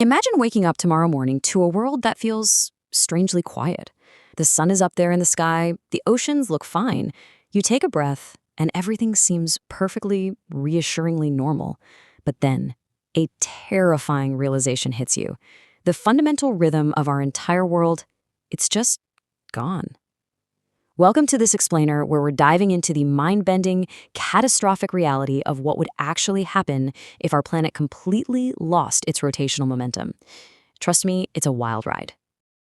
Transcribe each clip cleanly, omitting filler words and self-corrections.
Imagine waking up tomorrow morning to a world that feels strangely quiet. The sun is up there in the sky, the oceans look fine. You take a breath, and everything seems perfectly, reassuringly normal. But then, a terrifying realization hits you. The fundamental rhythm of our entire world, it's just gone. Welcome to this explainer where we're diving into the mind-bending, catastrophic reality of what would actually happen if our planet completely lost its rotational momentum. Trust me, it's a wild ride.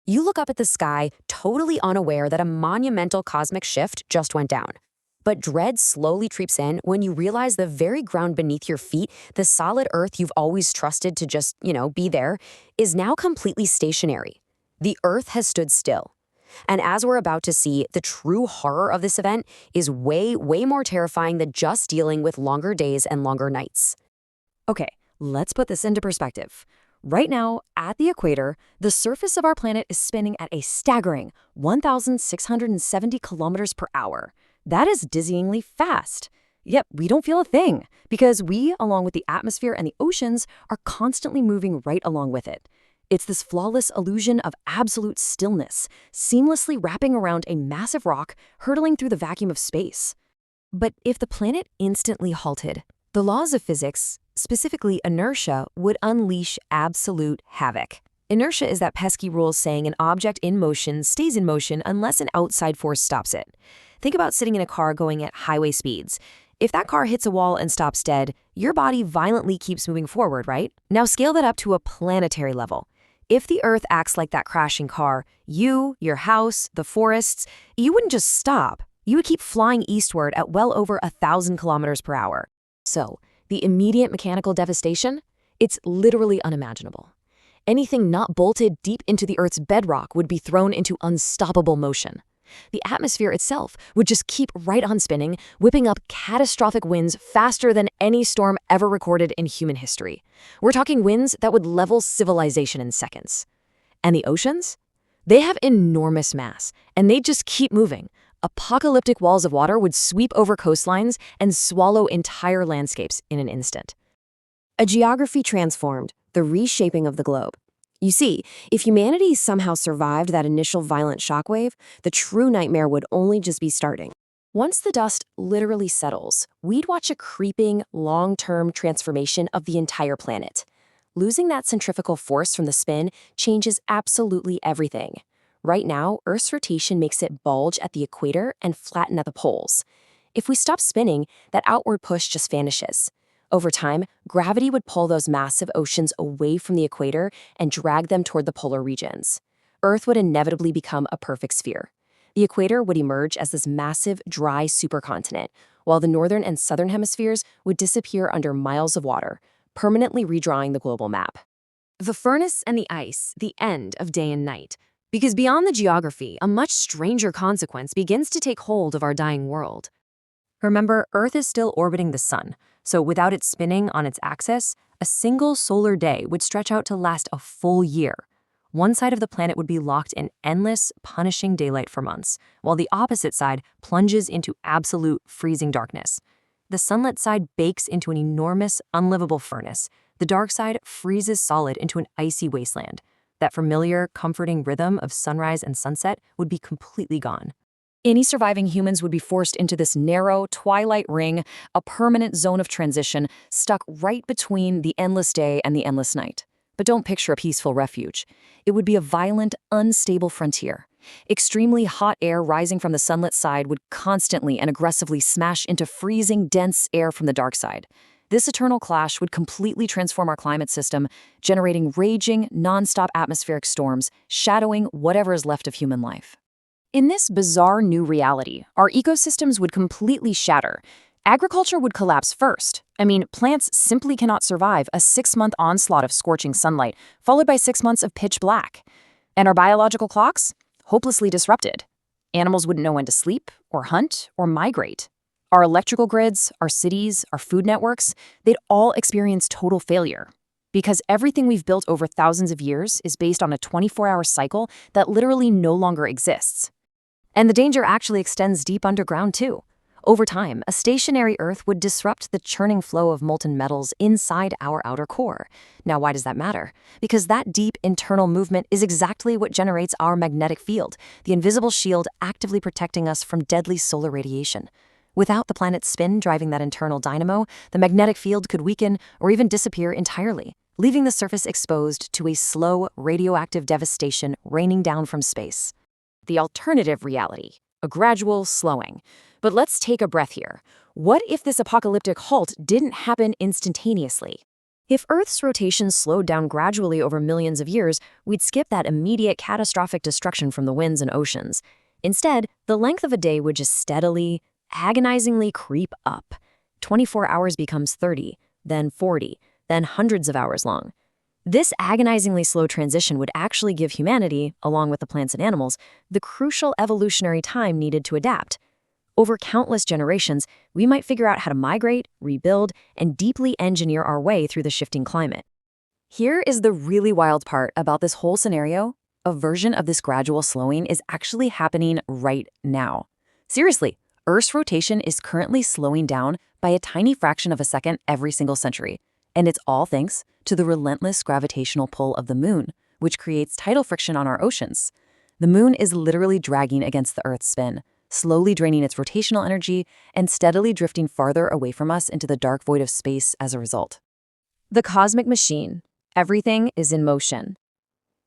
You look up at the sky, totally unaware that a monumental cosmic shift just went down. But dread slowly creeps in when you realize the very ground beneath your feet, the solid earth you've always trusted to just, be there, is now completely stationary. The earth has stood still. And as we're about to see, the true horror of this event is way, way more terrifying than just dealing with longer days and longer nights. Okay, let's put this into perspective. Right now, at the equator, the surface of our planet is spinning at a staggering 1,670 kilometers per hour. That is dizzyingly fast. Yet we don't feel a thing, because we, along with the atmosphere and the oceans, are constantly moving right along with it. It's this flawless illusion of absolute stillness, seamlessly wrapping around a massive rock, hurtling through the vacuum of space. But if the planet instantly halted, the laws of physics, specifically inertia, would unleash absolute havoc. Inertia is that pesky rule saying an object in motion stays in motion unless an outside force stops it. Think about sitting in a car going at highway speeds. If that car hits a wall and stops dead, your body violently keeps moving forward, right? Now scale that up to a planetary level. If the Earth acts like that crashing car, you, your house, the forests, you wouldn't just stop. You would keep flying eastward at well over 1,000 kilometers per hour. So, the immediate mechanical devastation? It's literally unimaginable. Anything not bolted deep into the Earth's bedrock would be thrown into unstoppable motion. The atmosphere itself would just keep right on spinning, whipping up catastrophic winds faster than any storm ever recorded in human history. We're talking winds that would level civilization in seconds. And the oceans? They have enormous mass, and they'd just keep moving. Apocalyptic walls of water would sweep over coastlines and swallow entire landscapes in an instant. A geography transformed, the reshaping of the globe. You see, if humanity somehow survived that initial violent shockwave, the true nightmare would only just be starting. Once the dust literally settles, we'd watch a creeping, long-term transformation of the entire planet. Losing that centrifugal force from the spin changes absolutely everything. Right now, Earth's rotation makes it bulge at the equator and flatten at the poles. If we stop spinning, that outward push just vanishes. Over time, gravity would pull those massive oceans away from the equator and drag them toward the polar regions. Earth would inevitably become a perfect sphere. The equator would emerge as this massive, dry supercontinent, while the northern and southern hemispheres would disappear under miles of water, permanently redrawing the global map. The furnace and the ice, the end of day and night. Because beyond the geography, a much stranger consequence begins to take hold of our dying world. Remember, Earth is still orbiting the sun, so without it spinning on its axis, a single solar day would stretch out to last a full year. One side of the planet would be locked in endless, punishing daylight for months, while the opposite side plunges into absolute freezing darkness. The sunlit side bakes into an enormous, unlivable furnace. The dark side freezes solid into an icy wasteland. That familiar, comforting rhythm of sunrise and sunset would be completely gone. Any surviving humans would be forced into this narrow twilight ring, a permanent zone of transition, stuck right between the endless day and the endless night. But don't picture a peaceful refuge. It would be a violent, unstable frontier. Extremely hot air rising from the sunlit side would constantly and aggressively smash into freezing, dense air from the dark side. This eternal clash would completely transform our climate system, generating raging, non-stop atmospheric storms, shadowing whatever is left of human life. In this bizarre new reality, our ecosystems would completely shatter. Agriculture would collapse first. Plants simply cannot survive a 6-month onslaught of scorching sunlight, followed by 6 months of pitch black. And our biological clocks? Hopelessly disrupted. Animals wouldn't know when to sleep, or hunt, or migrate. Our electrical grids, our cities, our food networks, they'd all experience total failure. Because everything we've built over thousands of years is based on a 24-hour cycle that literally no longer exists. And the danger actually extends deep underground, too. Over time, a stationary Earth would disrupt the churning flow of molten metals inside our outer core. Now, why does that matter? Because that deep internal movement is exactly what generates our magnetic field, the invisible shield actively protecting us from deadly solar radiation. Without the planet's spin driving that internal dynamo, the magnetic field could weaken or even disappear entirely, leaving the surface exposed to a slow, radioactive devastation raining down from space. The alternative reality, a gradual slowing. But let's take a breath here. What if this apocalyptic halt didn't happen instantaneously? If Earth's rotation slowed down gradually over millions of years, we'd skip that immediate catastrophic destruction from the winds and oceans. Instead, the length of a day would just steadily, agonizingly creep up. 24 hours becomes 30, then 40, then hundreds of hours long. This agonizingly slow transition would actually give humanity, along with the plants and animals, the crucial evolutionary time needed to adapt. Over countless generations, we might figure out how to migrate, rebuild, and deeply engineer our way through the shifting climate. Here is the really wild part about this whole scenario. A version of this gradual slowing is actually happening right now. Seriously, Earth's rotation is currently slowing down by a tiny fraction of a second every single century. And it's all thanks to the relentless gravitational pull of the moon, which creates tidal friction on our oceans. The moon is literally dragging against the Earth's spin, slowly draining its rotational energy and steadily drifting farther away from us into the dark void of space as a result. The cosmic machine. Everything is in motion.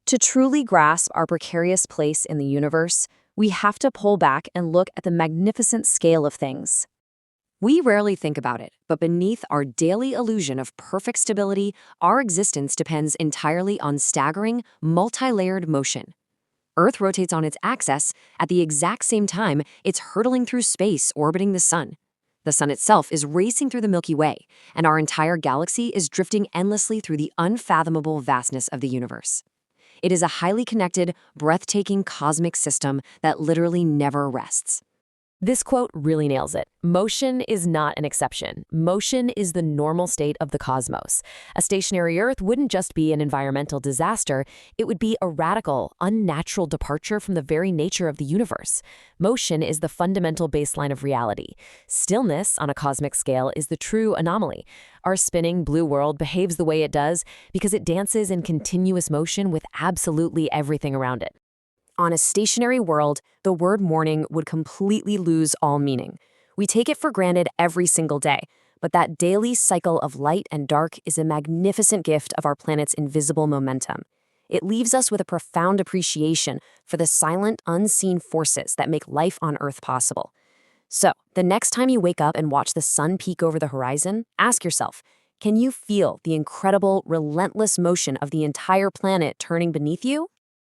To truly grasp our precarious place in the universe, we have to pull back and look at the magnificent scale of things. We rarely think about it, but beneath our daily illusion of perfect stability, our existence depends entirely on staggering, multi-layered motion. Earth rotates on its axis at the exact same time it's hurtling through space orbiting the sun. The sun itself is racing through the Milky Way, and our entire galaxy is drifting endlessly through the unfathomable vastness of the universe. It is a highly connected, breathtaking cosmic system that literally never rests. This quote really nails it. Motion is not an exception. Motion is the normal state of the cosmos. A stationary Earth wouldn't just be an environmental disaster, it would be a radical, unnatural departure from the very nature of the universe. Motion is the fundamental baseline of reality. Stillness, on a cosmic scale, is the true anomaly. Our spinning blue world behaves the way it does because it dances in continuous motion with absolutely everything around it. On a stationary world, the word morning would completely lose all meaning. We take it for granted every single day, but that daily cycle of light and dark is a magnificent gift of our planet's invisible momentum. It leaves us with a profound appreciation for the silent, unseen forces that make life on Earth possible. So, the next time you wake up and watch the sun peek over the horizon, ask yourself, can you feel the incredible, relentless motion of the entire planet turning beneath you?